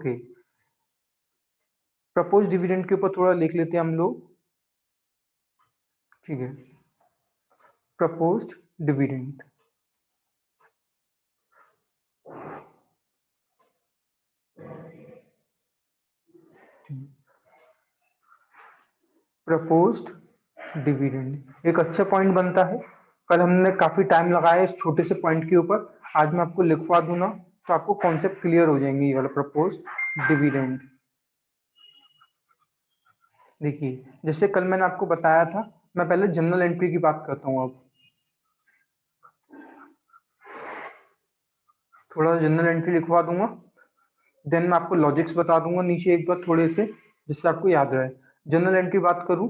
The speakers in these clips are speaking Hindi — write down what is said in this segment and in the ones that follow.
ओके, प्रपोज डिविडेंड के ऊपर थोड़ा लिख लेते हैं हम लोग। ठीक है, प्रपोज्ड डिविडेंड, प्रपोज्ड डिविडेंड एक अच्छा पॉइंट बनता है। कल हमने काफी टाइम लगाया इस छोटे से पॉइंट के ऊपर, आज मैं आपको लिखवा दूं ना तो आपको कॉन्सेप्ट क्लियर हो जाएंगे। ये वाला प्रपोज्ड डिविडेंड, देखिए जैसे कल मैंने आपको बताया था, मैं पहले जनरल एंट्री की बात करता हूँ। अब थोड़ा जनरल एंट्री लिखवा दूंगा, देन मैं आपको लॉजिक्स बता दूंगा नीचे एक बार थोड़े से, जिससे आपको याद रहे। जनरल एंट्री बात करूं,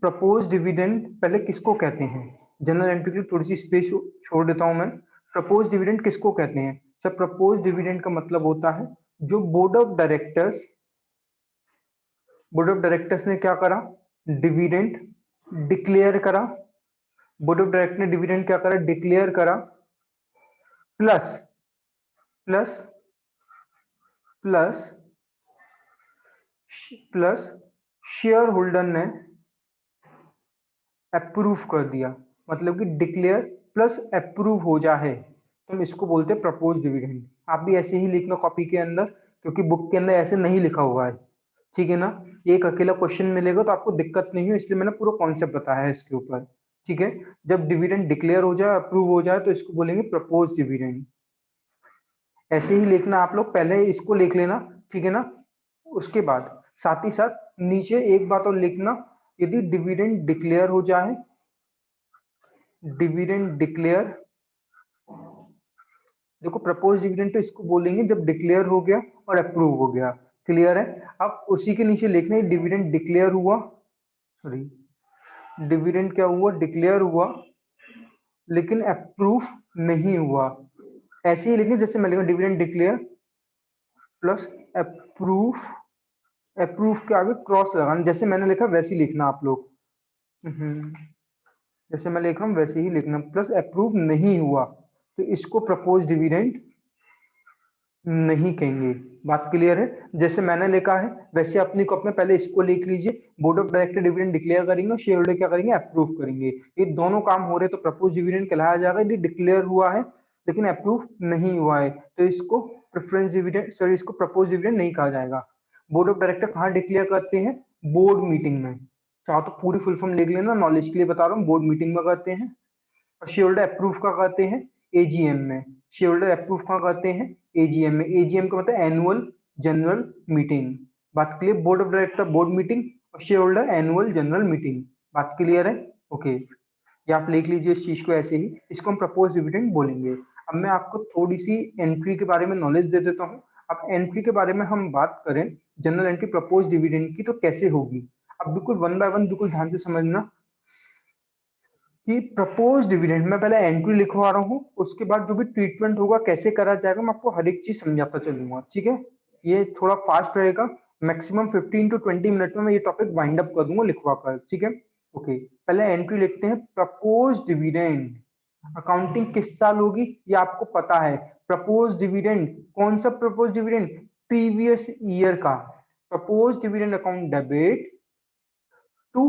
प्रपोज डिविडेंड पहले किसको कहते हैं? जनरल एंट्री के लिए थोड़ी सी स्पेस छोड़ देता हूं मैं। प्रपोज डिविडेंड किसको कहते हैं? सर प्रपोज डिविडेंड का मतलब होता है जो बोर्ड ऑफ डायरेक्टर्स ने क्या करा, डिविडेंड डिक्लेयर करा। बोर्ड ऑफ डायरेक्टर ने डिविडेंड क्या करा, डिक्लेयर करा, plus plus plus plus share holder ने अप्रूव कर दिया। मतलब कि डिक्लेयर प्लस अप्रूव हो जाए तो हम इसको बोलते हैं प्रपोज डिविडेंड। आप भी ऐसे ही लिखना कॉपी के अंदर, क्योंकि बुक के अंदर ऐसे नहीं लिखा हुआ है। ठीक है ना, एक अकेला क्वेश्चन मिलेगा तो आपको दिक्कत नहीं हो, इसलिए मैंने पूरा कॉन्सेप्ट बताया है इसके ऊपर। ठीक है, जब डिविडेंड डिक्लेयर हो जाए, अप्रूव हो जाए, तो इसको बोलेंगे प्रपोज डिविडेंड। ऐसे ही लिखना आप लोग, पहले इसको लिख लेना। ठीक है ना, उसके बाद साथ ही साथ नीचे एक बात और लिखना, यदि डिविडेंड डिक्लेयर हो जाए, डिविडेंड डिक्लेयर, देखो प्रपोज डिविडेंड तो इसको बोलेंगे जब डिक्लेयर हो गया और अप्रूव हो गया। क्लियर है? अब उसी के नीचे लिखना है डिविडेंड डिक्लेयर हुआ, सॉरी डिविडेंड क्या हुआ, डिक्लेयर हुआ लेकिन अप्रूव नहीं हुआ। ऐसे ही लिखना जैसे मैं लिखूं dividend declare plus approve, approve के आगे क्रॉस लगाना, जैसे मैंने लिखा वैसे ही लिखना आप लोग। जैसे मैं लिख रहा हूँ वैसे ही लिखना, प्लस अप्रूव नहीं हुआ तो इसको प्रपोज डिविडेंड नहीं कहेंगे। बात क्लियर है? जैसे मैंने लिखा है वैसे अपनी कॉपी में पहले इसको लिख लीजिए, board of director dividend declare करेंगे और शेयर होल्डर क्या करेंगे, अप्रूव करेंगे। ये दोनों काम हो रहे तो प्रपोज डिविडेंड कहलाया जाएगा। यदि डिक्लेयर हुआ है लेकिन अप्रूव नहीं हुआ है तो इसको प्रेफरेंस डिविडेंड, सॉरी इसको प्रपोज डिविडेंड नहीं कहा जाएगा। बोर्ड ऑफ डायरेक्टर कहाँ डिक्लेयर करते हैं? बोर्ड मीटिंग में। चाहो तो पूरी फुल फॉर्म लिख लेना, नॉलेज के लिए बता रहा हूँ, बोर्ड मीटिंग में करते हैं। और शेयर होल्डर अप्रूव का करते हैं एजीएम में। शेयर होल्डर अप्रूव का करते हैं एजीएम में। एजीएम का मतलब एनुअल जनरल मीटिंग। बात clear? Board of director board meeting और share holder annual general meeting. बात क्लियर है? ओके, ये आप लिख लीजिए इस चीज को ऐसे ही, इसको हम प्रपोज डिविडेंड बोलेंगे। अब मैं आपको थोड़ी सी एंट्री के बारे में नॉलेज दे देता हूँ। अब एंट्री के बारे में हम बात करें, जनरल एंट्री प्रपोज डिविडेंड की, तो कैसे होगी? अब बिल्कुल वन बाय वन बिल्कुल ध्यान से समझना कि प्रपोज डिविडेंड मैं पहले एंट्री लिखवा रहा हूँ, उसके बाद जो भी ट्रीटमेंट होगा कैसे करा जाएगा मैं आपको हर एक चीज समझाता चलूंगा। ठीक है, ये थोड़ा फास्ट रहेगा, मैक्सिमम 15 to 20 मिनट में मैं ये टॉपिक वाइंड अप कर दूंगा लिखवा कर। ठीक है, ओके, पहले एंट्री लिखते हैं प्रपोज डिविडेंड। अकाउंटिंग किस साल होगी ये आपको पता है। प्रपोज डिविडेंड कौन सा प्रपोज डिविडेंड? प्रीवियस ईयर का। Propose dividend account debit to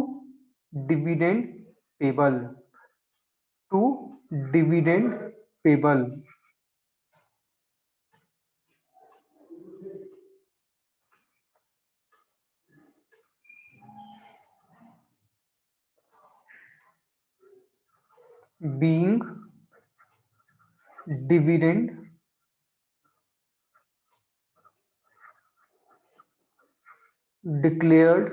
dividend payable, to dividend payable. being dividend declared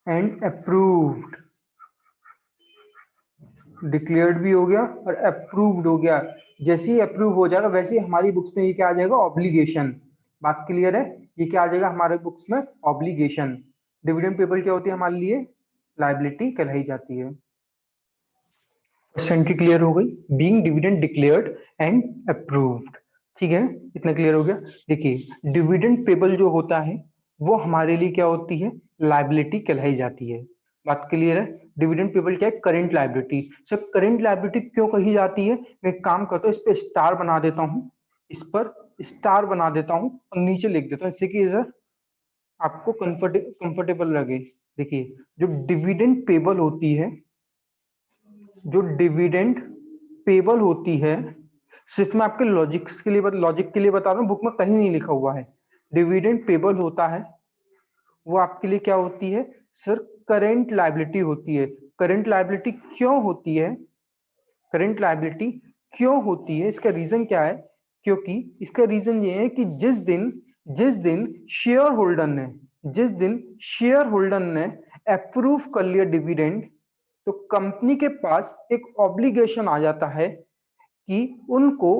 and approved। Declared भी हो गया और अप्रूव्ड हो गया। जैसे ही अप्रूव हो जाएगा वैसे ही हमारी बुक्स में ये क्या आ जाएगा, ऑब्लिगेशन। बात क्लियर है? ये क्या आ जाएगा हमारे बुक्स में, ऑब्लिगेशन। डिविडेंड पेबल क्या होती है हमारे लिए, लाइबिलिटी कहलाई जाती है। क्वेश्चन की क्लियर हो गई, being dividend declared and approved. ठीक है, इतना क्लियर हो गया। देखिए डिविडेंड पेबल जो होता है वो हमारे लिए क्या होती है, लाइबिलिटी कहलाई जाती है। बात क्लियर है? डिविडेंड पेबल क्या है? Current liability. Sir current liability क्यों कही जाती है? मैं एक काम करता हूँ, इस पे स्टार बना देता हूँ, इस पर स्टार बना देता हूँ और नीचे लिख देता हूँ, इससे कि सर आपको कंफर्टेबल लगे। देखिए जो डिविडेंड पेबल होती है, जो डिविडेंड पेबल होती है, सिर्फ मैं आपके लॉजिक के लिए बता रहा हूँ, बुक में कहीं नहीं लिखा हुआ है। डिविडेंड पेबल होता है वो आपके लिए क्या होती है सर? करंट लायबिलिटी होती है। करंट लायबिलिटी क्यों होती है? करंट लायबिलिटी क्यों होती है, इसका रीजन क्या है? क्योंकि इसका रीजन ये है कि जिस दिन शेयर होल्डर ने अप्रूव कर लिया डिविडेंड, तो कंपनी के पास एक ऑब्लिगेशन आ जाता है कि उनको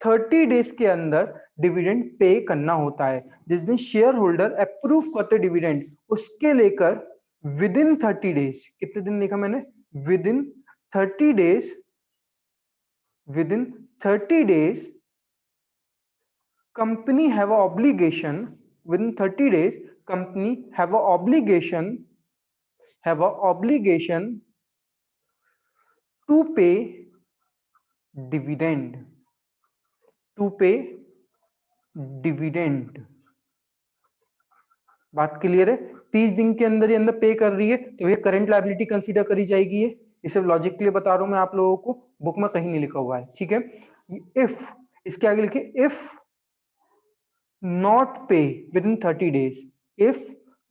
30 डेज के अंदर डिविडेंड पे करना होता है। जिस दिन शेयर होल्डर अप्रूव करते डिविडेंड, उसके लेकर विद इन 30 डेज, कितने दिन लिखा मैंने? With in 30 days, with in 30 days company have a obligation, within 30 days company have a obligation to pay dividend, to pay dividend। बात क्लियर है? 30 दिन के अंदर ये अंदर पे कर रही है तो ये करंट लायबिलिटी कंसीडर करी जाएगी। ये सिर्फ लॉजिक के लिए बता रहा हूं मैं आप लोगों को, बुक में कहीं नहीं लिखा हुआ है, ठीक है? इफ, इसके आगे लिखिए if not pay within 30 days, if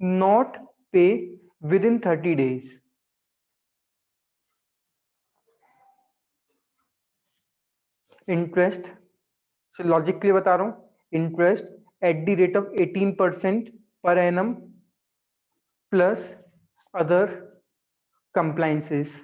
not pay within 30 days, interest से लॉजिक के लिए बता रहा हूं, interest at the rate of 18% per annum plus other compliances,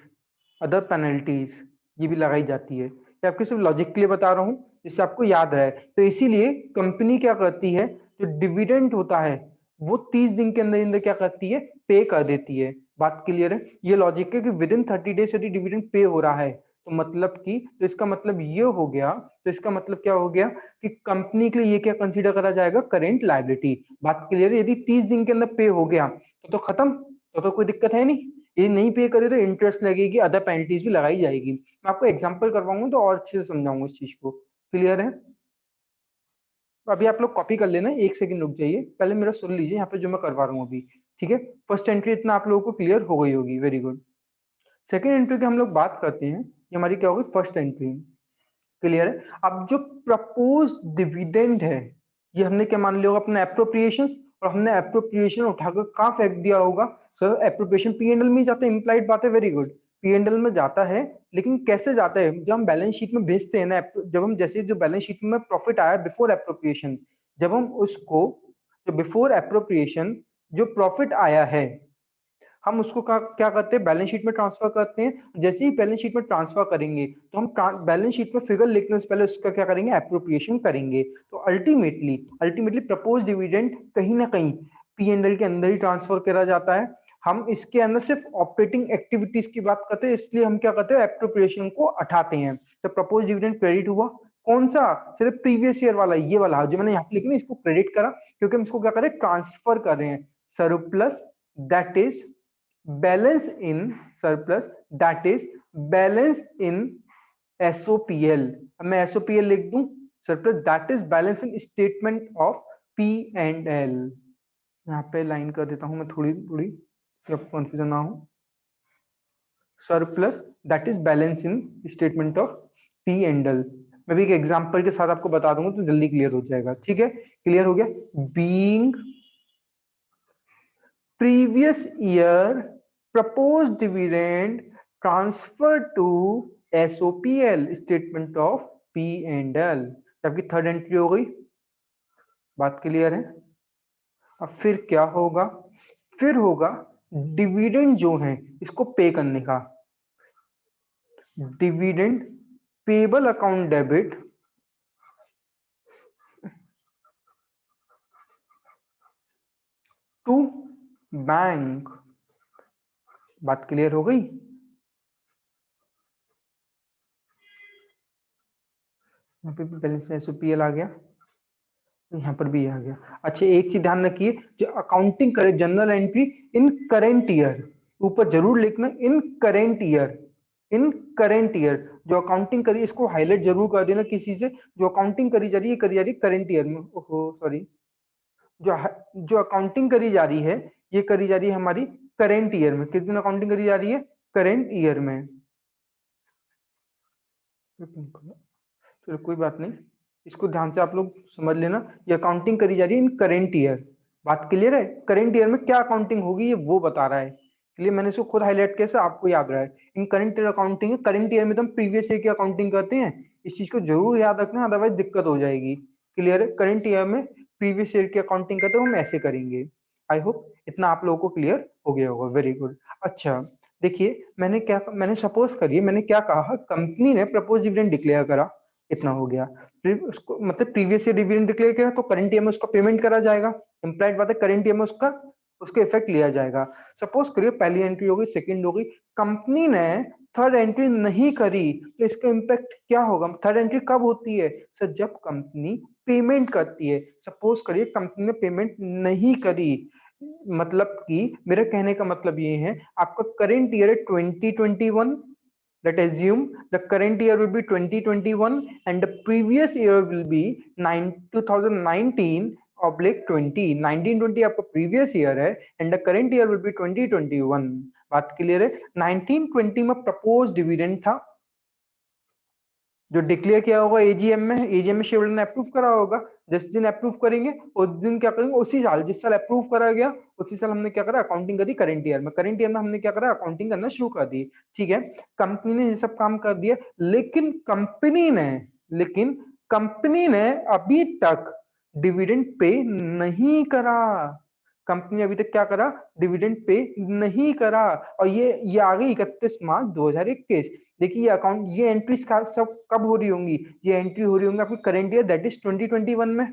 other penalties, ये भी लगाई जाती है। ये आपके सिर्फ लॉजिक के लिए बता रहा हूं जिससे आपको याद रहे। तो इसीलिए कंपनी क्या करती है, जो डिविडेंड होता है वो 30 दिन के अंदर अंदर क्या करती है? पे कर देती है। बात क्लियर है? ये लॉजिक है कि विद इन 30 डेज यदि डिविडेंड पे हो रहा है तो मतलब कि, तो इसका मतलब ये हो गया, तो इसका मतलब क्या हो गया कि कंपनी के लिए ये क्या कंसीडर करा जाएगा? Current liability. बात क्लियर है? यदि 30 दिन के अंदर पे हो गया तो खत्म, तो कोई दिक्कत है नहीं। ये नहीं पे करे तो इंटरेस्ट लगेगी, अदर पेनल्टीज भी लगाई जाएगी। मैं आपको एग्जांपल करवाऊंगा तो और अच्छे से समझाऊंगा इस चीज को। क्लियर है? तो अभी आप लोग कॉपी कर लेना, एक सेकंड रुक जाइए, पहले मेरा सुन लीजिए यहाँ पे जो मैं करवा रहा हूँ अभी, ठीक है? फर्स्ट एंट्री इतना आप लोगों को क्लियर हो गई होगी, वेरी गुड। सेकेंड एंट्री की हम लोग बात करते हैं, ये हमारी क्या होगी? First entry. क्लियर है? अब जो प्रपोज डिविडेंड है, ये हमने क्या मान लिया होगा? अपने एप्रोप्रिएशन, और हमने एप्रोप्रिएशन उठाकर कहाँ फेंक दिया होगा? Sir appropriation P and L में जाता है, इंप्लाइड बात है, very good. P and L में जाता है, लेकिन कैसे जाता है? जब हम बैलेंस शीट में भेजते हैं ना, जब हम जैसे जो बैलेंस शीट में प्रॉफिट आया बिफोर एप्रोप्रिएशन, जब हम उसको, जो बिफोर एप्रोप्रिएशन जो प्रॉफिट आया है, हम उसको क्या करते हैं? बैलेंस शीट में ट्रांसफर करते हैं। जैसे ही बैलेंस शीट में ट्रांसफर करेंगे तो हम बैलेंस शीट में फिगर लिखने से पहले उसका क्या करेंगे? एप्रोप्रिएशन करेंगे। तो अल्टीमेटली प्रपोज डिविडेंड कहीं ना कहीं पी एंड एल के अंदर ही ट्रांसफर करा जाता है। हम इसके अंदर सिर्फ ऑपरेटिंग एक्टिविटीज की बात करते हैं, इसलिए हम क्या करते हैं? एप्रोप्रिएशन को हटाते हैं। तो प्रपोज डिविडेंड क्रेडिट हुआ, कौन सा? सिर्फ प्रीवियस ईयर वाला, ये वाला जो मैंने यहाँ पे लिखा ना, इसको क्रेडिट करा, क्योंकि हम इसको क्या करें? ट्रांसफर कर रहे हैं। Surplus that is balance in surplus, that is balance in SOPL। अब मैं SOPL लिख दूं, surplus that is balance in statement of P&L। यहाँ पे लाइन कर देता हूं मैं थोड़ी थोड़ी, सिर्फ कंफ्यूजन ना हो। Surplus that is balance in statement of P&L। मैं भी एक एग्जांपल के साथ आपको बता दूंगा तो जल्दी क्लियर हो जाएगा, ठीक है? क्लियर हो गया? Being previous year proposed dividend transferred to SOPL, statement of P&L। आपकी थर्ड एंट्री हो गई। बात क्लियर है? अब फिर क्या होगा? फिर होगा डिविडेंड जो है इसको पे करने का। Dividend payable account debit to bank. बात क्लियर हो गई? यहाँ पे बैलेंस एसओपीएल आ गया। यहाँ पर भी आ गया। अच्छा, एक चीज ध्यान रखिए, जो अकाउंटिंग करे general entry in current year, ऊपर जरूर लिखना इन current year, in current year. जो अकाउंटिंग करी इसको हाईलाइट जरूर कर देना किसी से, जो अकाउंटिंग करी जा रही है करी जा रही है करेंट ईयर में। ओहो सॉरी, जो जो अकाउंटिंग करी जा रही है ये करी जा रही है हमारी करेंट ईयर में। किस दिन अकाउंटिंग करी जा रही है? करेंट ईयर में। चलो कोई बात नहीं, इसको ध्यान से आप लोग समझ लेना, ये अकाउंटिंग करी जा रही है इन करेंट ईयर। बात क्लियर है? करेंट ईयर में क्या अकाउंटिंग होगी ये वो बता रहा है, इसलिए मैंने इसको खुद हाईलाइट किया से आपको याद रहा है। इन करेंट ईयर अकाउंटिंग है, करेंट ईयर में तो हम प्रीवियस ईयर की अकाउंटिंग करते हैं, इस चीज को जरूर याद रखना, अदरवाइज दिक्कत हो जाएगी। क्लियर है? करेंट ईयर में प्रीवियस ईयर की अकाउंटिंग करते हैं हम ऐसे करेंगे। आई होप इतना आप लोगों को क्लियर हो गया होगा। Very good. अच्छा देखिए, मैंने सपोज करिए, मैंने क्या कहा, कंपनी ने प्रपोज डिविडेंड डिक्लेयर करा, इतना हो गया। फिर उसको मतलब प्रीवियस ईयर डिविडेंड डिक्लेयर किया तो करंट ईयर में उसका पेमेंट करा जाएगा, इंप्लाइड बात है, करंट ईयर में उसका उसके इफेक्ट लिया जाएगा। सपोज करिए पहली एंट्री हो गई, सेकंड हो गई, कंपनी ने थर्ड एंट्री नहीं करी, तो इसका इम्पैक्ट क्या होगा? थर्ड एंट्री कब होती है सर? जब कंपनी पेमेंट करती है। सपोज करिए कंपनी ने पेमेंट नहीं करी, मतलब कि मेरा कहने का मतलब ये है, आपका करंट ईयर है 2021, let assume the current year will be 2021 and the previous year will be 2019 oblique 20, 1920 आपका previous year है and the current year will be 2021। बात क्लियर है? 1920 में प्रपोज डिविडेंड था जो डिक्लेयर किया होगा एजीएम में, एजीएम में शेयर होल्डर ने अप्रूव करा होगा। जिस दिन अप्रूव करेंगे उस दिन क्या करेंगे, उसी साल जिस साल अप्रूव करा गया उसी साल हमने क्या करा, अकाउंटिंग कर दी करंट ईयर में। करंट ईयर में हमने क्या करा, अकाउंटिंग करना शुरू कर दी। ठीक है, कंपनी ने ये सब काम कर दिया, लेकिन कंपनी ने अभी तक डिविडेंड पे नहीं करा। कंपनी अभी तक क्या करा, डिविडेंड पे नहीं करा। और ये आ गई 31 मार्च 2021। देखिए ये अकाउंट, ये एंट्रीज सब कब हो रही होंगी, ये एंट्री हो रही होंगी आपकी करंट ईयर दैट इज 2021 में।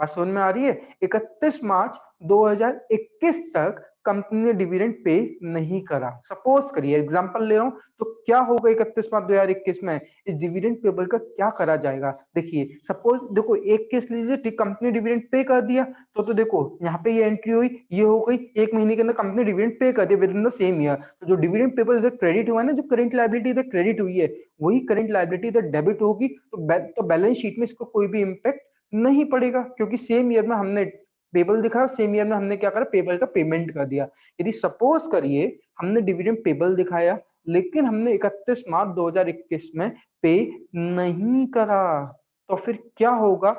बात समझ में आ रही है? 31 मार्च 2021 तक कंपनी ने डिविडेंड पे नहीं करा। सपोज करिए, एग्जांपल ले रहा हूं, तो क्या होगा 31 मार्च 2021 में, इस डिविडेंड पेबल का क्या करा जाएगा? देखिए सपोज, देखो एक केस लीजिए, ठीक, कंपनी डिविडेंड पे कर दिया, तो देखो यहाँ पे ये एंट्री हुई, ये हो गई, एक महीने के अंदर कंपनी डिविडेंड पे कर दिया with in the same year. तो जो डिविडेंड पेबल इधर क्रेडिट हुआ है ना, जो करंट लायबिलिटी इधर क्रेडिट हुई है, वही करंट लायबिलिटी इधर डेबिट होगी। तो बैलेंस शीट में इसको कोई भी इंपैक्ट नहीं पड़ेगा, क्योंकि सेम ईयर में हमने पेबल दिखाया, सेम ईयर में हमने क्या करा, पेबल का पेमेंट कर दिया। यदि सपोज करिए हमने डिविडेंड पेबल दिखाया, लेकिन हमने 31 मार्च 2021 में पे नहीं करा, तो फिर क्या होगा,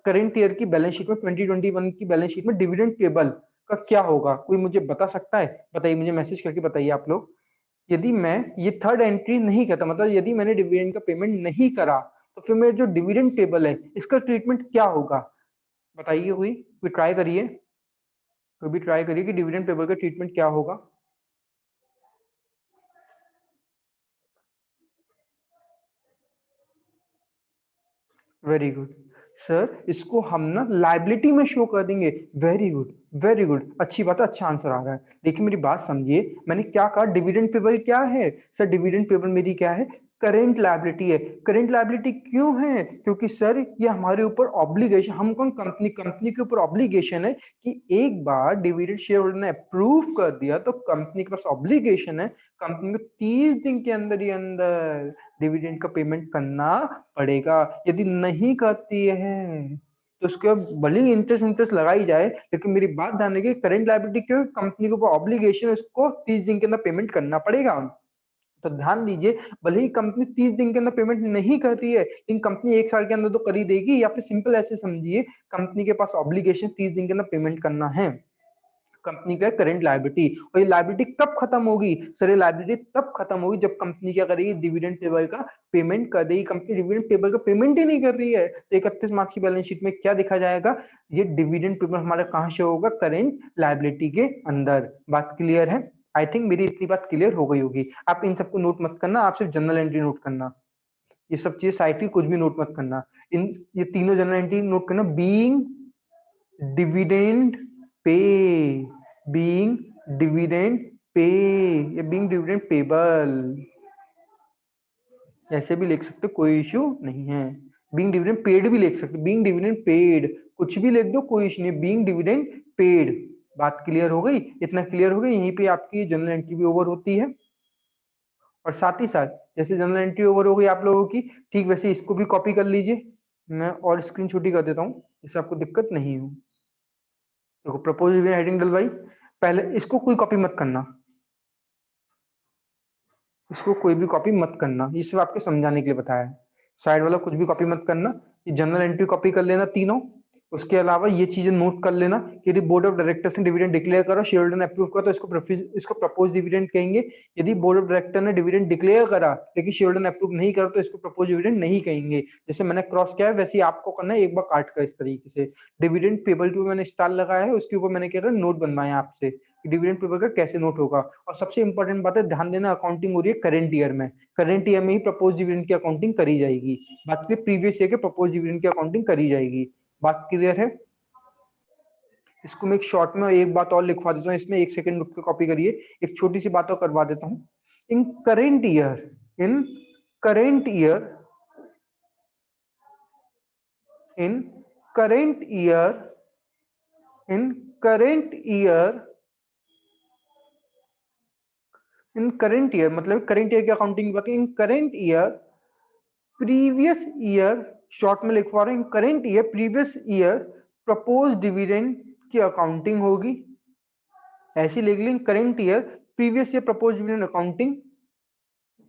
करंट ईयर की बैलेंस शीट में, 2021 की बैलेंस शीट में डिविडेंड पेबल का क्या होगा? कोई मुझे बता सकता है? बताइए, मुझे मैसेज करके बताइए आप लोग। यदि मैं ये थर्ड एंट्री नहीं करता, मतलब यदि मैंने डिविडेंड का पेमेंट नहीं करा, तो फिर मेरा जो डिविडेंड टेबल है इसका ट्रीटमेंट क्या होगा? बताइए, कोई ट्राई करिए, कोई भी ट्राई करिए कि डिविडेंड टेबल का ट्रीटमेंट क्या होगा। वेरी गुड सर, इसको हम ना लाइबिलिटी में शो कर देंगे। वेरी गुड, वेरी गुड, अच्छी बात है, अच्छा आंसर आ रहा है। लेकिन मेरी बात समझिए, मैंने क्या कहा, डिविडेंड पेबल क्या है सर? डिविडेंड पेबल मेरी क्या है, करेंट लायबिलिटी है। करेंट लायबिलिटी क्यों है? क्योंकि सर ये हमारे ऊपर ऑब्लिगेशन, हम कौन, कंपनी, कंपनी के ऊपर ऑब्लिगेशन है कि एक बार डिविडेंड शेयर होल्डर ने अप्रूव कर दिया तो कंपनी के पास ऑब्लिगेशन है, कंपनी को 30 दिन के अंदर ही अंदर डिविडेंड का पेमेंट करना पड़ेगा। यदि नहीं करती है तो उसके भले ही इंटरेस्ट इंटरेस्ट लगाई जाए, लेकिन मेरी बात ध्यान रखिए, करंट लायबिलिटी क्यों, कंपनी के ऊपर ऑब्लिगेशन है, उसको 30 दिन के अंदर पेमेंट करना पड़ेगा। तो ध्यान दीजिए, भले ही कंपनी 30 दिन के अंदर पेमेंट नहीं कर रही है, लेकिन कंपनी एक साल के अंदर तो कर ही देगी। या फिर सिंपल ऐसे समझिए, कंपनी के पास ऑब्लिगेशन 30 दिन के अंदर पेमेंट करना है, कंपनी का करंट लायबिलिटी। और ये लायबिलिटी कब खत्म होगी सर? ये लायबिलिटी तब खत्म होगी जब कंपनी क्या करेगी, डिविडेंड पेबल का पेमेंट कर देगी। कंपनी डिविडेंड पेबल का पेमेंट ही नहीं कर रही है, तो 31 मार्च की बैलेंस शीट में क्या दिखा जाएगा, ये डिविडेंड पेबल हमारा कहां से होगा, करंट लायबिलिटी के अंदर। बात क्लियर है? आई थिंक मेरी इतनी बात क्लियर हो गई होगी। आप इन सबको नोट मत करना, आप सिर्फ जनरल एंट्री नोट करना, ये सब चीज साइट की कुछ भी नोट मत करना। इन ये तीनों जनरल एंट्री नोट करना, being dividend pay, being dividend pay, या बीइंग डिविडेंड पेबल, ऐसे भी लिख सकते, कोई इश्यू नहीं है। बीइंग डिविडेंड पेड भी लिख सकते, बीइंग डिविडेंड पेड, कुछ भी लिख दो, कोई इशू नहीं, बीइंग डिविडेंड पेड। बात क्लियर हो गई? इतना क्लियर हो गई? यहीं पे आपकी जनरल एंट्री भी ओवर होती है। और साथ ही साथ जैसे जनरल एंट्री ओवर हो गई आप लोगों की, ठीक वैसे इसको भी कॉपी कर लीजिए। मैं और स्क्रीन छोटी कर देता हूँ जिससे आपको दिक्कत नहीं हो। देखो प्रपोज हेडिंग डलवाई, पहले इसको कोई कॉपी मत करना, इसको कोई भी कॉपी मत करना, ये सिर्फ आपके समझाने के लिए बताया है। साइड वाला कुछ भी कॉपी मत करना, ये जनरल एंट्री कॉपी कर लेना तीनों। उसके अलावा ये चीजें नोट कर लेना कि यदि बोर्ड ऑफ डायरेक्टर्स ने डिविडेंड डिक्लेयर करा, शेयर होल्डर ने अप्रूव करा, तो इसको प्रपोज डिविडेंड कहेंगे। यदि बोर्ड ऑफ डायरेक्टर ने डिविडेंड डिक्लेयर करा लेकिन शेयर होल्डर ने अप्रूव नहीं करा, तो इसको प्रपोज डिविडेंड नहीं कहेंगे। जैसे मैंने क्रॉस किया है वैसे ही आपको करना है, एक बार काट कर इस तरीके से। डिविडेंड पेबल के ऊपर मैंने स्टार लगाया है, उसके ऊपर मैंने क्या करा, नोट बनवाया आपसे डिविडेंड पेपर का कैसे नोट होगा। और सबसे इंपॉर्टेंट बात है, ध्यान देना, अकाउंटिंग हो रही है करंट ईयर में, करंट ईयर में ही प्रपोज डिविडेंड की अकाउंटिंग करी जाएगी। बात की प्रीवियस ईयर के प्रपोज डिविडेंड की अकाउंटिंग करी जाएगी। बात क्लियर है? इसको मैं एक शॉर्ट में एक बात और लिखवा देता हूँ, इसमें 1 सेकंड रुक के कॉपी करिए। एक छोटी सी बात और करवा देता हूँ। In current year, in current year, in current year, in current year, in current year मतलब करेंट ईयर की अकाउंटिंग की बात है। In current year previous year, short में लिखवा रहे हैं, current year previous year propose dividend की अकाउंटिंग होगी। ऐसी लिख लें, current year previous year propose dividend accounting.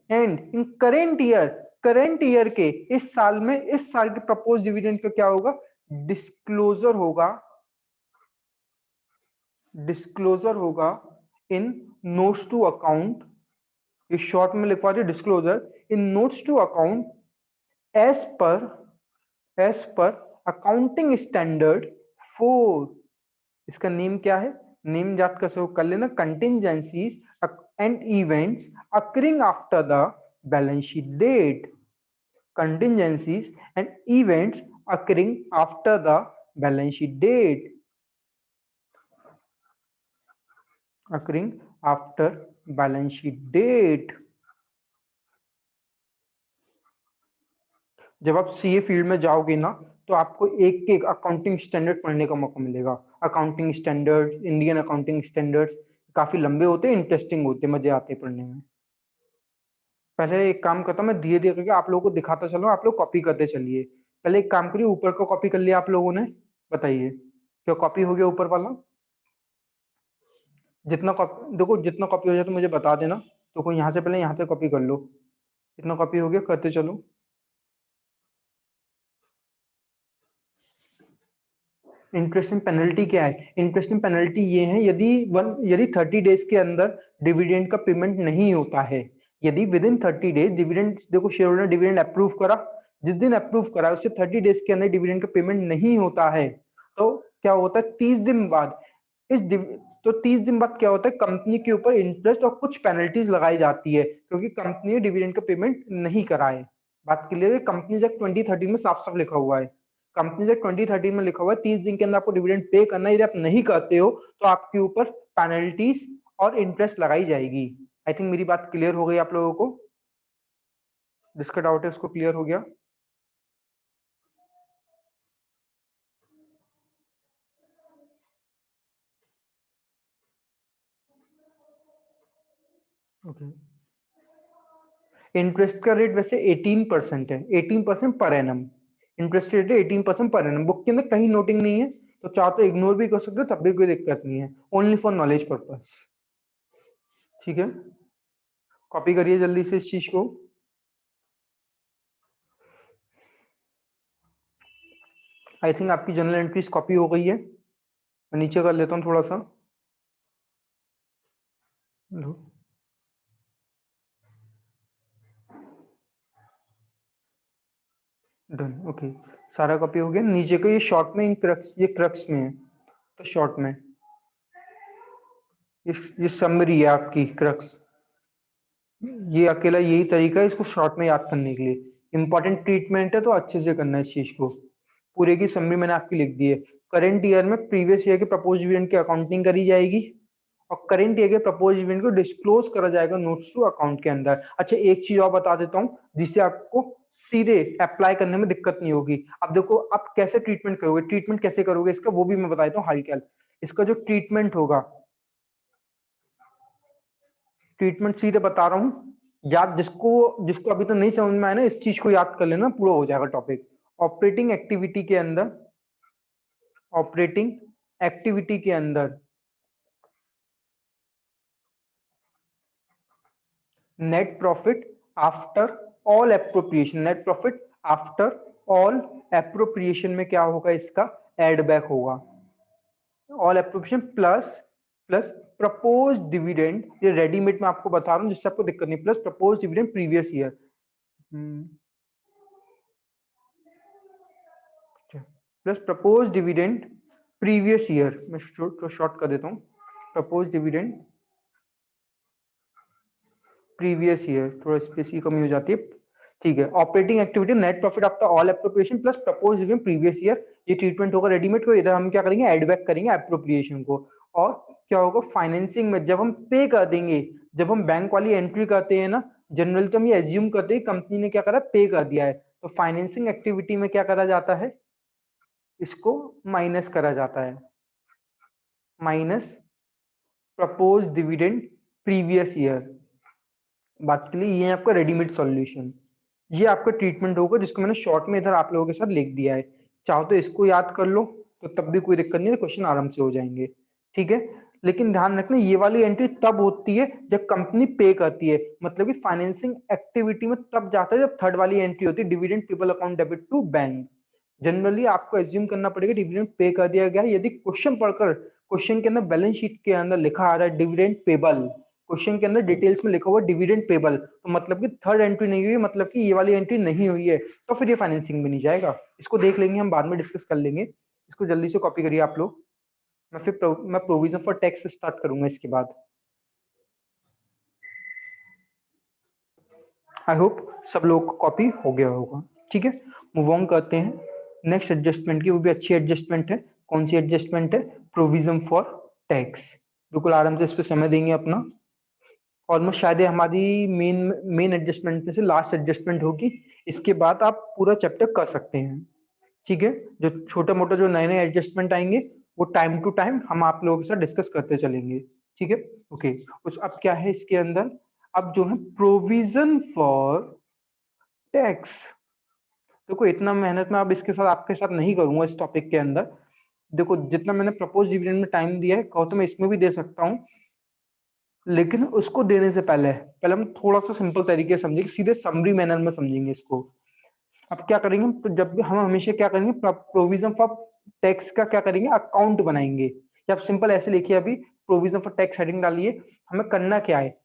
And in current year, current year के इस साल में, इस साल के प्रपोज डिविडेंड का क्या होगा, डिस्क्लोजर होगा, डिस्क्लोजर होगा इन नोट्स टू अकाउंट। ये शॉर्ट में लिखवा दिया, disclosure in notes to account as per accounting standard 4। इसका नेम क्या है, नेम याद कर लेना, contingencies and events occurring after the balance sheet date. Contingencies and events occurring after the balance sheet date, occurring after balance sheet date। जब आप सीए फील्ड में जाओगे ना, तो आपको एक एक अकाउंटिंग स्टैंडर्ड पढ़ने का मौका मिलेगा। Accounting standard, Indian accounting standards काफी लंबे होते हैं, इंटरेस्टिंग होते हैं, मजे आते हैं पढ़ने में। पहले एक काम करता हूँ, मैं धीरे धीरे करके आप लोगों को दिखाता चलो, आप लोग कॉपी करते चलिए। पहले एक काम करिए, ऊपर को कॉपी कर लिया आप लोगों ने, बताइए क्या कॉपी हो गया ऊपर वाला? जितना कॉपी, देखो जितना कॉपी हो जाए तो मुझे बता देना, तो कोई यहाँ से पहले यहाँ से कॉपी कर लो। कितना कॉपी हो गया करते चलो। इंटरेस्टिंग पेनल्टी क्या है? इंटरेस्टिंग पेनल्टी ये है, यदि 30 डेज के अंदर डिविडेंड का पेमेंट नहीं होता है, यदि विद इन 30 डेज डिविडेंड, देखो शेयर होल्डर ने डिविडेंड अप्रूव करा, जिस दिन अप्रूव करा उससे 30 डेज के अंदर डिविडेंड का पेमेंट नहीं होता है, तो क्या होता है 30 दिन बाद, तो 30 दिन बाद क्या होता है, कंपनी के ऊपर इंटरेस्ट और कुछ पेनल्टीज लगाई जाती है, क्योंकि कंपनी ने डिविडेंड का पेमेंट नहीं करा है। बात क्लियर है? कंपनी एक्ट 2013 में साफ साफ लिखा हुआ है, कंपनी एक्ट 2013 में लिखा हुआ है 30 दिन के अंदर आपको डिविडेंड पे करना है। यदि आप नहीं करते हो तो आपके ऊपर पेनल्टीज और इंटरेस्ट लगाई जाएगी। आई थिंक मेरी बात क्लियर हो गई आप लोगों को? जिसका डाउट है उसको क्लियर हो गया? ओके। इंटरेस्ट का रेट वैसे 18% है, 18% पर एनम इंटरेस्ट रेट है, 18% पर एनम। बुक के अंदर कहीं नोटिंग नहीं है, तो चाहो तो इग्नोर भी कर सकते हो, तब भी कोई दिक्कत नहीं है, ओनली फॉर नॉलेज पर्पस। ठीक है, कॉपी करिए जल्दी से इस चीज को। आई थिंक आपकी जनरल एंट्रीज कॉपी हो गई है, मैं नीचे कर लेता हूँ थोड़ा सा। लो, डन, ओके। सारा कॉपी हो गया नीचे को, ये शॉर्ट में क्रक्स, ये क्रक्स में है, तो शॉर्ट में ये समरी है आपकी क्रक्स। ये अकेला यही तरीका है इसको शॉर्ट में याद करने के लिए। इंपॉर्टेंट ट्रीटमेंट है तो अच्छे से करना है इस चीज को। पूरे की समरी मैंने आपकी लिख दी है। करंट ईयर में प्रीवियस ईयर के प्रपोज डिविडेंड की अकाउंटिंग करी जाएगी, और करेंट ईयर के प्रपोज इवेंट को डिस्क्लोज करा जाएगा नोट्स टू अकाउंट के अंदर। अच्छा, एक चीज और बता देता हूँ जिससे आपको सीधे अप्लाई करने में दिक्कत नहीं होगी। अब देखो आप कैसे ट्रीटमेंट करोगे, ट्रीटमेंट कैसे करोगे इसका वो भी मैं बता देता हूँ हाल कैल। इसका जो ट्रीटमेंट होगा, ट्रीटमेंट सीधे बता रहा हूँ, याद जिसको जिसको अभी तो नहीं समझ में आया ना, इस चीज को याद कर लेना, पूरा हो जाएगा टॉपिक। ऑपरेटिंग एक्टिविटी के अंदर, ऑपरेटिंग एक्टिविटी के अंदर net profit after all appropriation, net profit after all appropriation में क्या होगा, इसका एड बैक होगा। All appropriation plus plus propose dividend, ये रेडीमेड में आपको बता रहा हूँ जिससे आपको दिक्कत नहीं, plus propose dividend previous year, plus propose dividend previous year. मैं शॉर्ट कर देता हूँ, प्रपोज डिविडेंड प्रीवियस ईयर, थोड़ा स्पेस की कमी हो जाती है। ठीक है, operating activity net profit after all appropriation plus propose dividend previous year, ये ट्रीटमेंट होगा रेडीमेड को। इधर हम क्या करेंगे, एड बैक करेंगे एप्रोप्रिएशन को। और क्या होगा, फाइनेंसिंग में जब हम पे कर देंगे, जब हम बैंक वाली एंट्री करते हैं ना, जनरली तो हम ये एज्यूम करते हैं कंपनी ने क्या करा, पे कर दिया है, तो फाइनेंसिंग एक्टिविटी में क्या करा जाता है, इसको माइनस करा जाता है, minus propose dividend previous year. बात के लिए ये है आपका रेडीमेड सॉल्यूशन, ये आपका ट्रीटमेंट होगा जिसको मैंने शॉर्ट में इधर आप लोगों के साथ लिख दिया है। चाहो तो इसको याद कर लो तो तब भी कोई दिक्कत नहीं है, क्वेश्चन आराम से हो जाएंगे। ठीक है, लेकिन ध्यान रखना ये वाली एंट्री तब होती है जब कंपनी पे करती है, मतलब कि फाइनेंसिंग एक्टिविटी में तब जाता है जब थर्ड वाली एंट्री होती है, dividend payable account debit to bank. Generally आपको एज्यूम करना पड़ेगा डिविडेंड पे कर दिया गया है। यदि क्वेश्चन पढ़कर क्वेश्चन के अंदर बैलेंस शीट के अंदर लिखा आ रहा है डिविडेंड पेबल, क्वेश्चन के अंदर डिटेल्स में लिखा हुआ डिविडेंड पेबल, तो मतलब कि थर्ड एंट्री नहीं हुई है, मतलब कि ये वाली एंट्री नहीं हुई है, तो फिर ये फाइनेंसिंग में नहीं जाएगा। इसको देख लेंगे, हम बाद में डिस्कस कर लेंगे। इसको जल्दी से कॉपी करिए आप लोग। मैं प्रोविजन फॉर टैक्स स्टार्ट करूंगा इसके बाद। आई होप सब लोग को कॉपी हो गया होगा। ठीक है, मूव ऑन करते हैं नेक्स्ट एडजस्टमेंट की, वो भी अच्छी एडजस्टमेंट है। कौन सी एडजस्टमेंट है, प्रोविजन फॉर टैक्स। बिल्कुल आराम से इस पे समय देंगे अपना। ऑलमोस्ट शायद ये हमारी मेन मेन एडजस्टमेंट में से लास्ट एडजस्टमेंट होगी, इसके बाद आप पूरा चैप्टर कर सकते हैं। ठीक है, जो छोटा मोटा जो नए नए एडजस्टमेंट आएंगे वो टाइम टू टाइम हम आप लोगों के साथ डिस्कस करते चलेंगे। ठीक है, ओके। उस अब क्या है इसके अंदर, अब जो है प्रोविजन फॉर टैक्स। देखो इतना मेहनत मैं अब इसके साथ आपके साथ नहीं करूंगा इस टॉपिक के अंदर। देखो जितना मैंने प्रपोज डिविडेंड में टाइम दिया है, कहो तो मैं इसमें भी दे सकता हूँ, लेकिन उसको देने से पहले पहले हम थोड़ा सा सिंपल तरीके से समझेंगे, सीधे समरी मैनर में समझेंगे इसको। अब क्या करेंगे हम, तो जब भी हम हमेशा क्या करेंगे, प्रोविजन फॉर टैक्स का क्या करेंगे, अकाउंट बनाएंगे। या आप सिंपल ऐसे लिखिए, अभी प्रोविजन फॉर टैक्स हेडिंग डालिए। हमें करना क्या है,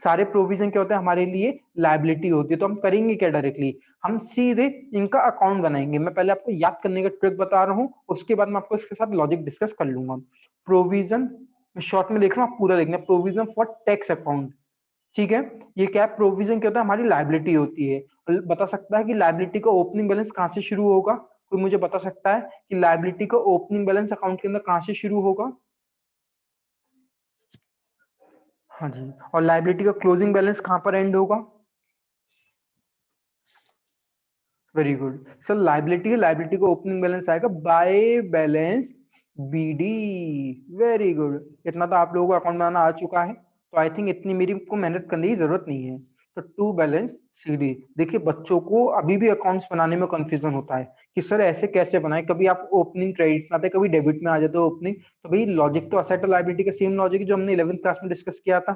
सारे प्रोविजन क्या होते हैं हमारे लिए, लायबिलिटी होती है, तो हम करेंगे क्या डायरेक्टली, हम सीधे इनका अकाउंट बनाएंगे। मैं पहले आपको याद करने का ट्रिक बता रहा हूँ, उसके बाद मैं आपको इसके साथ लॉजिक डिस्कस कर लूंगा। प्रोविजन शॉर्ट में लिख रहा हूँ, आप पूरा लिखना, प्रोविजन फॉर टैक्स अकाउंट। ठीक है, ये क्या है, प्रोविजन क्या होता है, हमारी लायबिलिटी होती है। बता सकता है कि लायबिलिटी का ओपनिंग बैलेंस कहाँ से शुरू होगा, कोई मुझे बता सकता है कि लायबिलिटी का ओपनिंग बैलेंस अकाउंट के अंदर कहाँ से शुरू होगा। हाँ जी, और लायबिलिटी का क्लोजिंग बैलेंस कहाँ पर एंड होगा। वेरी गुड सर, लायबिलिटी है, लायबिलिटी का ओपनिंग बैलेंस आएगा by balance BD. Very good, इतना तो आप लोगों को अकाउंट बनाना आ चुका है, तो आई थिंक इतनी मेरी को मेहनत करने की जरूरत नहीं है। तो टू बैलेंस सीडी। देखिए बच्चों को अभी भी अकाउंट्स बनाने में कंफ्यूजन होता है कि सर ऐसे कैसे बनाए, कभी आप ओपनिंग क्रेडिट में आते हैं, कभी डेबिट में आ जाते हो ओपनिंग। तो भाई लॉजिक तो असेट और लायबिलिटी का सेम लॉजिक है जो हमने 11th क्लास में डिस्कस किया था।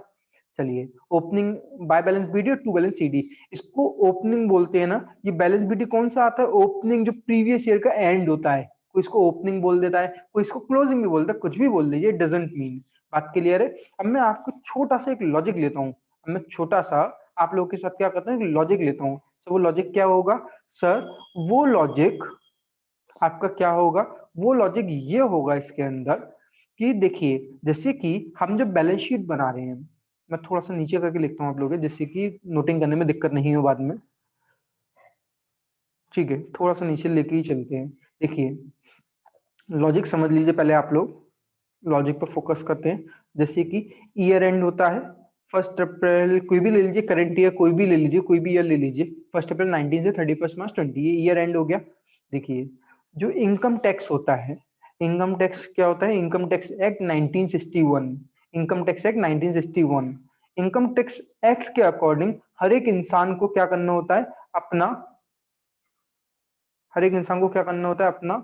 चलिए, ओपनिंग बाय बैलेंस बीडी और टू बैलेंस सीडी, इसको ओपनिंग बोलते हैं ना। ये बैलेंस बीडी कौन सा आता है, ओपनिंग जो प्रीवियस ईयर का एंड होता है। कोई इसको ओपनिंग बोल देता है, कोई इसको क्लोजिंग भी बोलता है, कुछ भी बोल दीजिए, डजेंट मीन। बात क्लियर है। अब मैं आपको छोटा सा एक लॉजिक लेता हूँ, अब मैं छोटा सा आप लोगों के साथ क्या करता हूँ, लॉजिक लेता हूँ। सो वो लॉजिक क्या होगा सर, वो लॉजिक आपका क्या होगा, वो लॉजिक ये होगा इसके अंदर कि देखिए, जैसे कि हम जब बैलेंस शीट बना रहे हैं, मैं थोड़ा सा नीचे करके लिखता हूँ आप लोग, जिससे कि नोटिंग करने में दिक्कत नहीं हो बाद में। ठीक है, थोड़ा सा नीचे लेके ही चलते हैं। देखिए लॉजिक समझ लीजिए पहले आप लोग, लॉजिक पर फोकस करते हैं। जैसे कि ईयर एंड होता है 1 अप्रैल, कोई भी ले लीजिए, करंट ईयर कोई भी ले लीजिए, कोई भी ईयर ले लीजिए, 1 अप्रैल 19 से 31 मार्च 20, ये ईयर एंड हो गया। देखिए जो इनकम टैक्स होता है, इनकम टैक्स क्या होता है, income tax act 1961, income tax act 1961, income tax act के अकॉर्डिंग हर एक इंसान को क्या करना होता है, अपना, हर एक इंसान को क्या करना होता है, अपना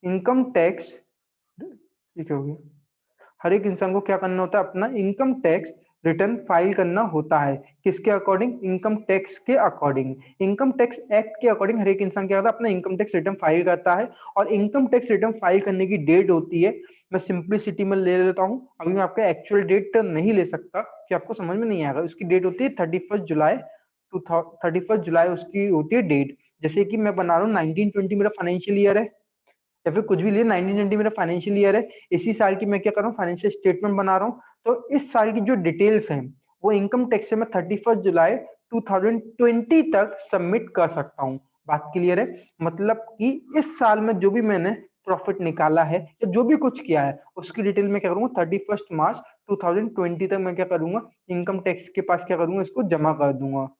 इनकम टैक्स, ये क्या हो गया, हर एक इंसान को क्या करना होता है, अपना इनकम टैक्स रिटर्न फाइल करना होता है। किसके अकॉर्डिंग, इनकम टैक्स के अकॉर्डिंग, इनकम टैक्स एक्ट के अकॉर्डिंग हर एक इंसान क्या करता है, अपना इनकम टैक्स रिटर्न फाइल करता है। और इनकम टैक्स रिटर्न फाइल करने की डेट होती है, मैं सिंप्लिसिटी में ले लेता हूँ, अभी मैं आपका एक्चुअल डेट नहीं ले सकता कि आपको समझ में नहीं आएगा। उसकी डेट होती है 31 जुलाई 31 जुलाई उसकी होती है डेट। जैसे कि मैं बना रहा हूँ 1920 मेरा फाइनेंशियल ईयर है, या फिर कुछ भी लिए, 1920 मेरा फाइनेंशियल ईयर है, इसी साल की मैं क्या कर रहा हूँ, फाइनेंशियल स्टेटमेंट बना रहा हूँ। तो इस साल की जो डिटेल्स हैं वो इनकम टैक्स से मैं 31 जुलाई 2020 तक सबमिट कर सकता हूँ। बात क्लियर है, मतलब कि इस साल में जो भी मैंने प्रॉफिट निकाला है या जो भी कुछ किया है उसकी डिटेल में क्या करूंगा, 31 मार्च 2020 तक मैं क्या करूंगा, इनकम टैक्स के पास क्या करूंगा, इसको जमा कर दूंगा।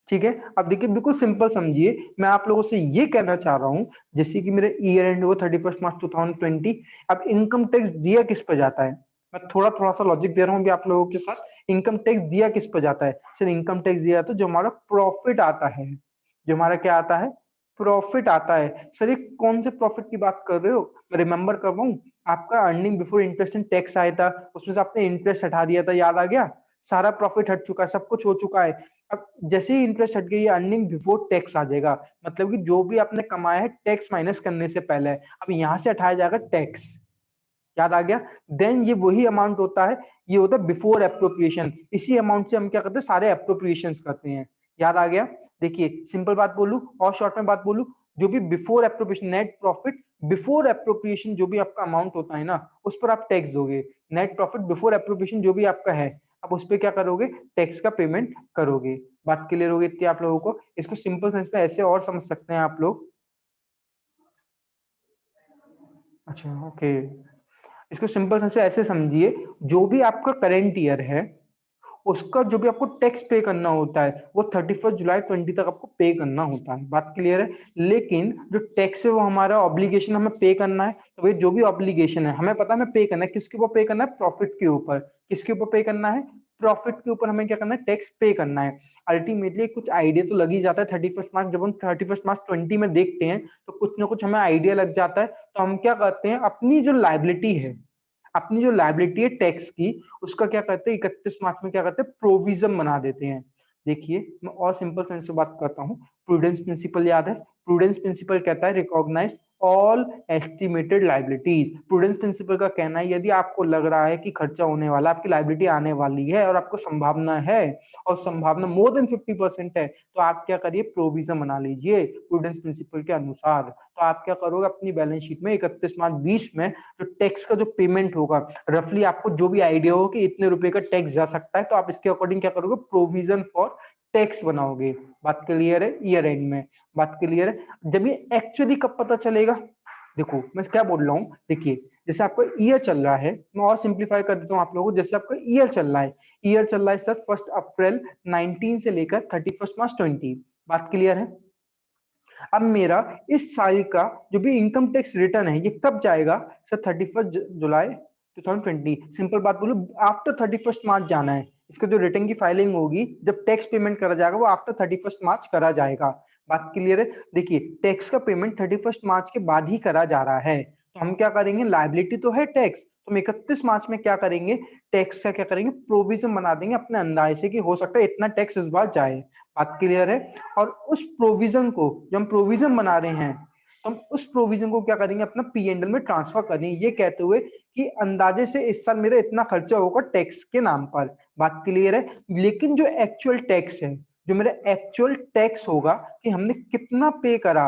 ठीक है, अब देखिए बिल्कुल सिंपल समझिए, मैं आप लोगों से ये कहना चाह रहा हूँ, जैसे कि मेरा ईयर एंड हुआ 31 मार्च 2020, अब इनकम टैक्स दिया किस पर जाता है, मैं थोड़ा थोड़ा सा लॉजिक दे रहा हूँ अभी आप लोगों के साथ। इनकम टैक्स दिया किस पर जाता है, सर इनकम टैक्स दिया तो जो हमारा प्रॉफिट आता है, जो हमारा क्या आता है, प्रॉफिट आता है। सर ये कौन से प्रॉफिट की बात कर रहे हो, मैं रिमेंबर करवाऊं, आपका earning before interest and tax आया था, उसमें से आपने इंटरेस्ट हटा दिया था, याद आ गया, सारा प्रॉफिट हट चुका है, सब कुछ हो चुका है। अब जैसे ही इंटरेस्ट हट गई, अर्निंग बिफोर टैक्स आ जाएगा, मतलब कि जो भी आपने कमाया है टैक्स माइनस करने से पहले, अब यहाँ से हटाया जाएगा टैक्स, याद आ गया। देन ये वही अमाउंट होता है, ये होता है बिफोर अप्रोप्रिएशन, इसी अमाउंट से हम क्या करते हैं, सारे अप्रोप्रिएशन करते हैं, याद आ गया। देखिए सिंपल बात बोलूं और शॉर्ट में बात बोलूं, जो भी before appropriation net profit before appropriation जो भी आपका अमाउंट होता है ना, उस पर आप टैक्स दोगे। नेट प्रॉफिट बिफोर अप्रोप्रिएशन जो भी आपका है, आप उस पर क्या करोगे, टैक्स का पेमेंट करोगे। बात क्लियर होगी इतनी आप लोगों को, इसको सिंपल सेंस में ऐसे और समझ सकते हैं आप लोग। अच्छा ओके, इसको सिंपल सेंस से ऐसे समझिए, जो भी आपका करेंट ईयर है उसका जो भी आपको टैक्स पे करना होता है वो 31 जुलाई 20 तक आपको पे करना होता है। बात क्लियर है, लेकिन जो टैक्स है वो हमारा ऑब्लिगेशन, हमें पे करना है। तो भाई जो भी ऑब्लिगेशन है हमें पता है हमें पे करना है, किसके ऊपर पे करना है, प्रॉफिट के ऊपर। किसके ऊपर पे करना है, प्रॉफिट के ऊपर हमें क्या करना है, टैक्स पे करना है। अल्टीमेटली कुछ आइडिया तो लग ही जाता है 31 मार्च, जब हम 31 मार्च 20 में देखते हैं तो कुछ ना कुछ हमें आइडिया लग जाता है। तो हम क्या करते हैं, अपनी जो लाइबिलिटी है, अपनी जो लाइबिलिटी है टैक्स की, उसका क्या करते हैं, 31 मार्च में क्या करते हैं, प्रोविजन बना देते हैं। देखिए मैं और सिंपल सेंस से बात करता हूँ, प्रूडेंस प्रिंसिपल याद है, प्रूडेंस प्रिंसिपल कहता है recognise all estimated liabilities. Prudence principle का कहना है यदि आपको लग रहा है कि खर्चा होने वाला, आपकी लाइबिलिटी आने वाली है और आपको संभावना है, और संभावना मोर देन 50% है, तो आप क्या करिए, प्रोविजन बना लीजिए प्रूडेंस प्रिंसिपल के अनुसार। तो आप क्या करोगे, अपनी बैलेंस शीट में 31 मार्च 20 में जो टैक्स का जो पेमेंट होगा, रफली आपको जो भी आइडिया हो कि इतने रुपए का टैक्स जा सकता है, तो आप इसके अकॉर्डिंग क्या करोगे, प्रोविजन फॉर टैक्स बनाओगे। बात क्लियर है, ईयर एंड में। बात क्लियर है, जब ये एक्चुअली कब पता चलेगा, देखो मैं क्या बोल रहा हूँ, देखिए जैसे आपका ईयर चल रहा है, मैं और सिंप्लीफाई कर देता हूँ आप लोगों को, जैसे आपका ईयर चल रहा है, ईयर चल रहा है सर 1 अप्रैल 19 से लेकर 31 मार्च 20। बात क्लियर है, अब मेरा इस साल का जो भी इनकम टैक्स रिटर्न है ये कब जाएगा, सर 31 जुलाई 2020। सिंपल बात बोलूं, आफ्टर 31 मार्च जाना है, इसका जो रिटर्न की फाइलिंग होगी, जब टैक्स पेमेंट करा जाएगा वो आफ्टर 31 मार्च करा जाएगा। बात क्लियर है, देखिए टैक्स का पेमेंट 31 मार्च के बाद ही करा जा रहा है, तो हम क्या करेंगे, लाइबिलिटी तो है टैक्स, तो हम 31 मार्च में क्या करेंगे, टैक्स का क्या करेंगे, प्रोविजन बना देंगे अपने अंदाजे से कि हो सकता है इतना टैक्स इस बार जाए। बात क्लियर है, और उस प्रोविजन को, जब हम प्रोविजन बना रहे हैं, तो हम उस प्रोविजन को क्या करेंगे, अपना पी&एल में ट्रांसफर करेंगे, ये कहते हुए कि अंदाजे से इस साल मेरा इतना खर्चा होगा टैक्स के नाम पर। बात क्लियर है, लेकिन जो एक्चुअल टैक्स है, जो मेरा एक्चुअल टैक्स होगा कि हमने कितना पे करा,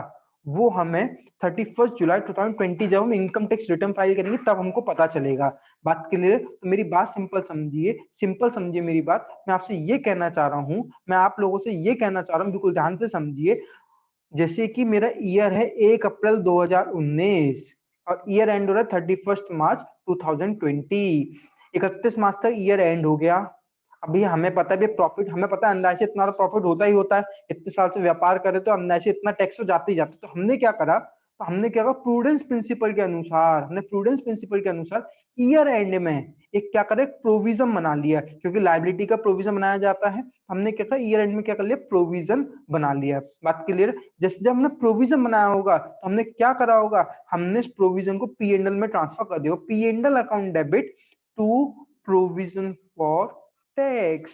वो हमें 31 जुलाई 2020 जब हम इनकम टैक्स रिटर्न फाइल करेंगे तब हमको पता चलेगा। बात क्लियर है, तो मेरी बात सिंपल समझिए, सिंपल समझिए मेरी बात, मैं आपसे ये कहना चाह रहा हूं, मैं आप लोगों से ये कहना चाह रहा हूं, बिल्कुल ध्यान से समझिए। जैसे कि मेरा ईयर है 1 अप्रैल 2019 और ईयर एंड हो रहा है 31 मार्च 2020। 31 मार्च तक ईयर एंड हो गया। अभी हमें पता है प्रॉफिट, हमें पता है अंदाजे इतना प्रॉफिट होता ही होता है, इतने साल से व्यापार करे तो अंदाजे इतना टैक्स तो जाते ही जाते। तो हमने क्या करा, प्रूडेंस प्रिंसिपल के अनुसार, ईयर एंड में एक क्या करे, प्रोविजन बना लिया, क्योंकि लायबिलिटी का प्रोविजन बनाया जाता है। हमने क्या करा, ईयर एंड में क्या कर लिया, प्रोविजन बना लिया। बात क्लियर? जैसे जब हमने प्रोविजन बनाया होगा तो हमने क्या करा होगा, हमने इस प्रोविजन को पी एंड एल में ट्रांसफर कर दिया, P and L account debit to provision for tax.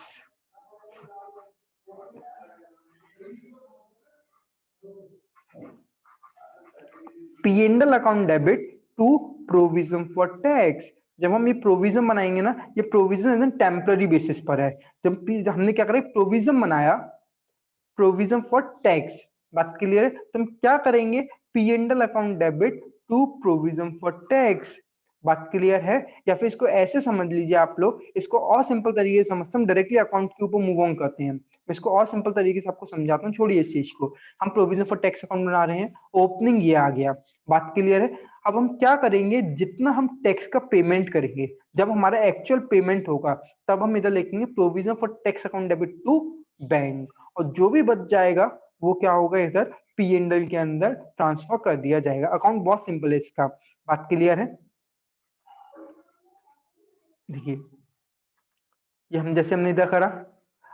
P and L account debit to provision for tax. जब हम ये प्रोविजन बनाएंगे ना, ये प्रोविजन टेम्पररी बेसिस पर है। जब हमने क्या करा, प्रोविजन बनाया, प्रोविजन फॉर टैक्स। बात क्लियर है? तो हम क्या करेंगे, P and L account debit to provision for tax. बात क्लियर है? या फिर इसको ऐसे समझ लीजिए आप लोग, इसको और सिंपल तरीके से समझते हैं, डायरेक्टली अकाउंट के ऊपर मूव ऑन करते हैं। मैं इसको और सिंपल तरीके से आपको समझाता हूँ, छोड़िए इस चीज को। हम प्रोविजन फॉर टैक्स अकाउंट बना रहे हैं, ओपनिंग ये आ गया। बात क्लियर है? अब हम क्या करेंगे, जितना हम टैक्स का पेमेंट करेंगे, जब हमारा एक्चुअल पेमेंट होगा, तब हम इधर लिखेंगे provision for tax account debit to bank, और जो भी बच जाएगा वो क्या होगा, इधर पी एंड एल के अंदर ट्रांसफर कर दिया जाएगा। अकाउंट बहुत सिंपल है इसका। बात क्लियर है? देखिए, ये हम जैसे हमने इधर करा,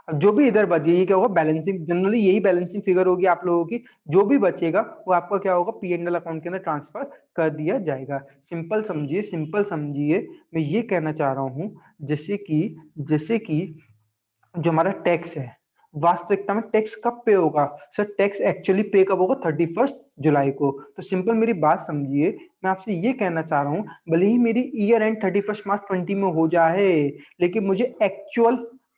अब जो भी इधर बचे, ये क्या होगा, बैलेंसिंग, जनरली यही बैलेंसिंग फिगर होगी आप लोगों की। जो भी बचेगा वो आपका क्या होगा, पी एंड एल अकाउंट के अंदर ट्रांसफर कर दिया जाएगा। सिंपल समझिए, सिंपल समझिए। मैं ये कहना चाह रहा हूं, जैसे कि जो हमारा टैक्स है, वास्तविकता में टैक्स कब पे होगा सर, टैक्स एक्चुअली पे कब होगा, 31 जुलाई को। तो सिंपल मेरी बात समझिए, मैं आपसे ये कहना चाह रहा हूँ, भले ही मेरी ईयर एंड 31 मार्च 20 में हो जाए, लेकिन मुझे एक्चुअल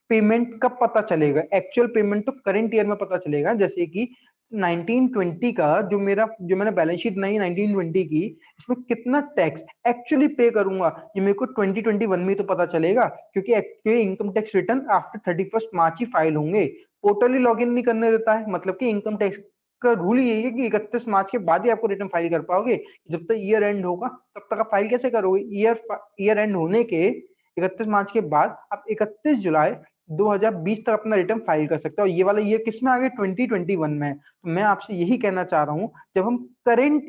पेमेंट कब पता चलेगा, एक्चुअल पेमेंट तो करंट ईयर में पता चलेगा। जैसे कि 1920 का जो मैंने बैलेंस शीट बनाई 1920 की, इसमें कितना टैक्स एक्चुअली पे करूंगा, ये मेरे को 2021 में तो पता चलेगा, क्योंकि इनकम टैक्स रिटर्न आफ्टर 31 मार्च ही फाइल होंगे। पोर्टल ही लॉगिन नहीं करने देता है, मतलब कि इनकम टैक्स का रूल यही है कि 31 मार्च के बाद ही आपको रिटर्न फाइल कर पाओगे। जब तक ईयर एंड होगा तब तक आप फाइल कैसे करोगे, ईयर एंड होने के 31 मार्च के बाद आप 31 जुलाई 2020 तक अपना रिटर्न फाइल कर सकते हो। ये वाला ईयर किस में आ गया, 2021 में। तो मैं आपसे यही कहना चाह रहा हूं, जब हम करंट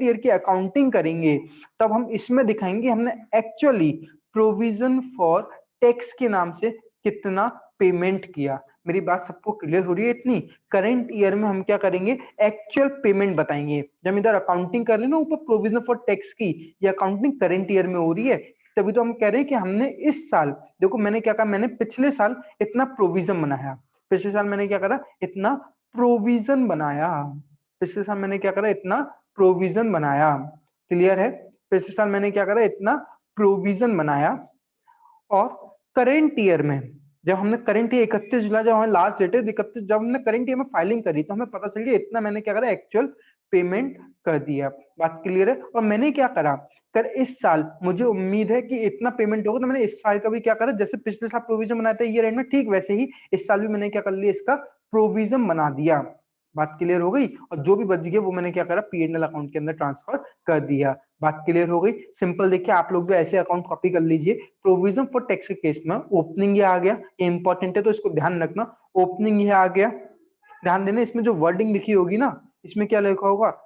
ईयर की अकाउंटिंग करेंगे, तब हम इसमें दिखाएंगे हमने एक्चुअली प्रोविजन फॉर टैक्स के नाम से कितना पेमेंट किया। मेरी बात सबको क्लियर हो रही है इतनी? करंट ईयर में हम क्या करेंगे, एक्चुअल पेमेंट बताएंगे। जब इधर अकाउंटिंग कर रहे हैं ना ऊपर प्रोविजन फॉर टैक्स की, ये अकाउंटिंग करंट ईयर में हो रही है। तभी तो हम कह रहे हैं कि हमने इस साल, देखो मैंने क्या कहा, मैंने पिछले साल इतना प्रोविजन बनाया, पिछले साल मैंने क्या करा, इतना प्रोविजन बनाया, पिछले साल मैंने क्या करा, इतना प्रोविजन बनाया। क्लियर है? पिछले साल मैंने क्या करा, इतना प्रोविजन बनाया। और करेंट ईयर में, जब हमने करंट ईयर 31 जुलाई, जब हमारी लास्ट डेट है 31, जब हमने करंट ईयर में फाइलिंग करी, तो हमें पता चल गया इतना मैंने क्या करा, एक्चुअल पेमेंट कर दिया। बात क्लियर है? और मैंने क्या करा, कर इस साल मुझे उम्मीद है कि इतना पेमेंट होगा, तो मैंने इस साल का भी क्या करा, जैसे पिछले साल प्रोविजन बनाया था ईयर एंड में, ठीक वैसे ही इस साल भी मैंने क्या कर लिया, इसका प्रोविजन बना दिया। बात क्लियर हो गई? और जो भी बच गया वो मैंने क्या करा, पी एंड एल अकाउंट के अंदर ट्रांसफर कर दिया। बात क्लियर हो गई? सिंपल। देखिए आप लोग भी ऐसे अकाउंट कॉपी कर लीजिए। प्रोविजन फॉर टैक्स के केस में ओपनिंग ये आ गया, ये इंपॉर्टेंट है तो इसको ध्यान रखना। ओपनिंग ये आ गया, ध्यान देना, इसमें जो वर्डिंग लिखी होगी ना, इसमें क्या लिखा होगा,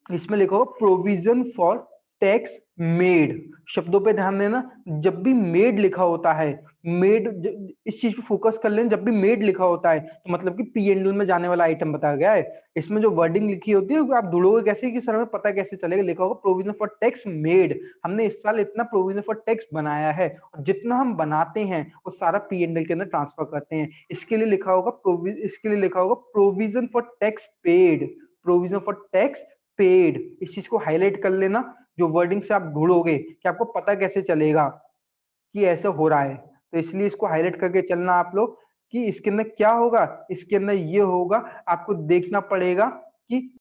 इसमें लिखा होगा प्रोविजन फॉर टैक्स मेड। शब्दों पे ध्यान देना, जब भी मेड लिखा होता है, इस चीज पे फोकस कर लें, जब भी मेड लिखा होता है तो मतलब कि पी एंड एल में जाने वाला आइटम बताया गया है। इसमें जो वर्डिंग लिखी होती है आप ढूंढोगे कैसे कि सर में पता कैसे चलेगा, लिखा होगा प्रोविजन फॉर टैक्स मेड। हमने इस साल इतना प्रोविजन फॉर टैक्स बनाया है, और जितना हम बनाते हैं वो सारा पी एंड एल के अंदर ट्रांसफर करते हैं। इसके लिए लिखा होगा provision for tax paid, provision for tax paid. इस चीज को हाईलाइट कर लेना, जो वर्डिंग से आप ढूंढोगे कि आपको पता कैसे चलेगा कि ऐसा हो रहा है, तो इसलिए इसको हाईलाइट करके चलना आप लोग, कि इसके अंदर क्या होगा, इसके अंदर ये होगा। आपको देखना पड़ेगा कि